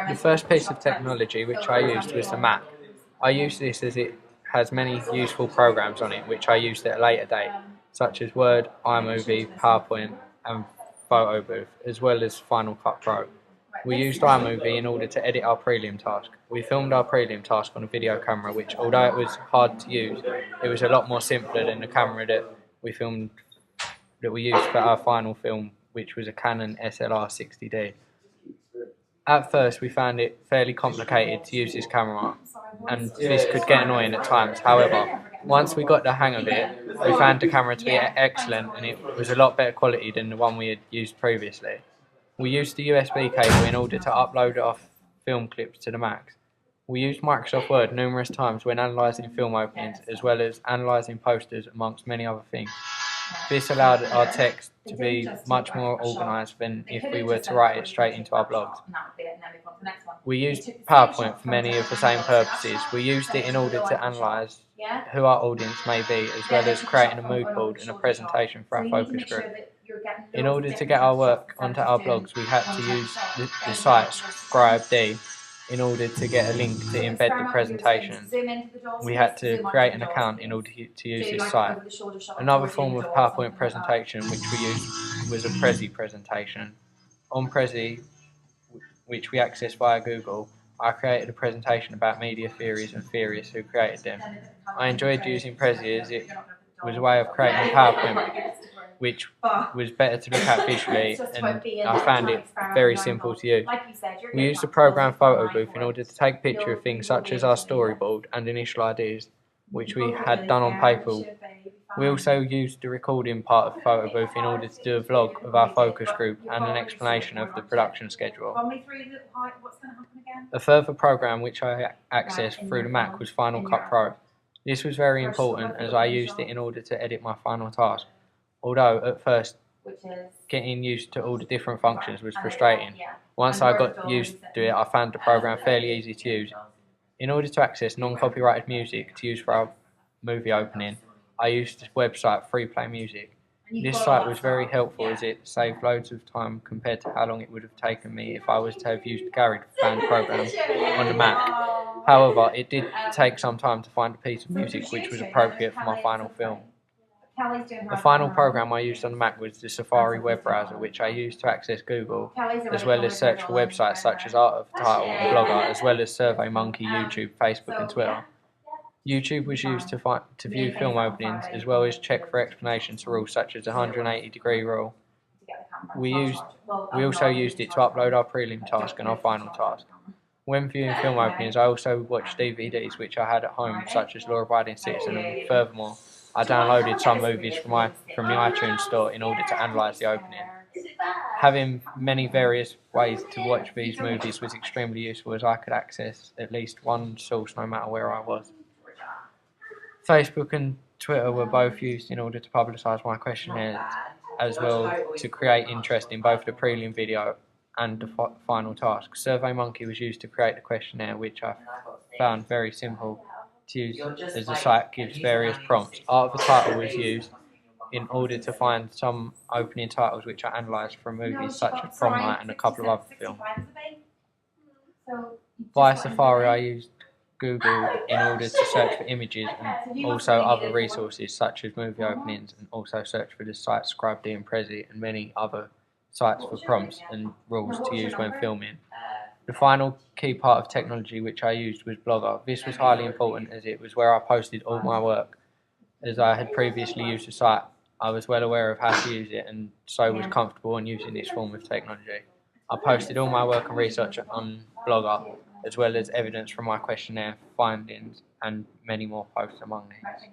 The first piece of technology which I used was the Mac. I use this as it has many useful programs on it which I used at a later date, such as Word, iMovie, PowerPoint and Photo Booth, as well as Final Cut Pro. We used iMovie in order to edit our prelim task. We filmed our prelim task on a video camera which, although it was hard to use, it was a lot more simpler than the camera that we used for our final film, which was a Canon SLR 60D. At first we found it fairly complicated to use this camera and this could get annoying at times. However, once we got the hang of it, we found the camera to be excellent and it was a lot better quality than the one we had used previously. We used the USB cable in order to upload our film clips to the Mac. We used Microsoft Word numerous times when analysing film openings as well as analysing posters amongst many other things. This allowed our text to be much more organised than if we were to write it straight into our blogs. We used PowerPoint for many of the same purposes. We used it in order to analyse who our audience may be, as well as creating a mood board and a presentation for our focus group. In order to get our work onto our blogs, we had to use the site ScribeD in order to get a link to embed the presentation. We had to create an account in order to use this site. Another form of PowerPoint presentation which we used was a Prezi presentation. On Prezi, which we accessed via Google, I created a presentation about media theories and theorists who created them. I enjoyed using Prezi as it was a way of creating a PowerPoint which was better to look at visually, and I found it very simple to use. We used the program Photo Booth in order to take a picture of things such as our storyboard and initial ideas, which we had done on paper. We also used the recording part of Photo Booth in order to do a vlog of our focus group and an explanation of the production schedule. A further program which I accessed through the Mac was Final Cut Pro. This was very important as I used it in order to edit my final task. Although at first getting used to all the different functions was frustrating, once I got used to it I found the program fairly easy to use. In order to access non-copyrighted music to use for our movie opening, I used the website Freeplay Music. This site was very helpful as it saved loads of time compared to how long it would have taken me if I was to have used the GarageBand program on the Mac. However, it did take some time to find a piece of music which was appropriate for my final film. The final program I used on the Mac was the Safari web browser, which I used to access Google, as well as search for websites such as Art of the Title and Blogger, as well as SurveyMonkey, YouTube, Facebook and Twitter. YouTube was used to view film openings, as well as check for explanations to rules such as the 180-degree rule. We also used it to upload our prelim task and our final task. When viewing film openings, I also watched DVDs which I had at home, such as Law Abiding Citizen, and furthermore, I downloaded some movies from the iTunes store in order to analyse the opening. Having many various ways to watch these movies was extremely useful as I could access at least one source no matter where I was. Facebook and Twitter were both used in order to publicise my questionnaires, as well to create interest in both the prelim video and the final task. SurveyMonkey was used to create the questionnaire, which I found very simple to use as the site gives various prompts. Art of the Title was used in order to find some opening titles which I analysed from movies such as Prom Night and a couple of other films. Via Safari I used Google in order to search for images and also other resources such as movie openings, and also search for the sites ScribeD and Prezi and many other sites for prompts and rules to use when filming. The final key part of technology which I used was Blogger. This was highly important as it was where I posted all my work. As I had previously used the site, I was well aware of how to use it and so was comfortable in using this form of technology. I posted all my work and research on Blogger, as well as evidence from my questionnaire findings and many more posts among these.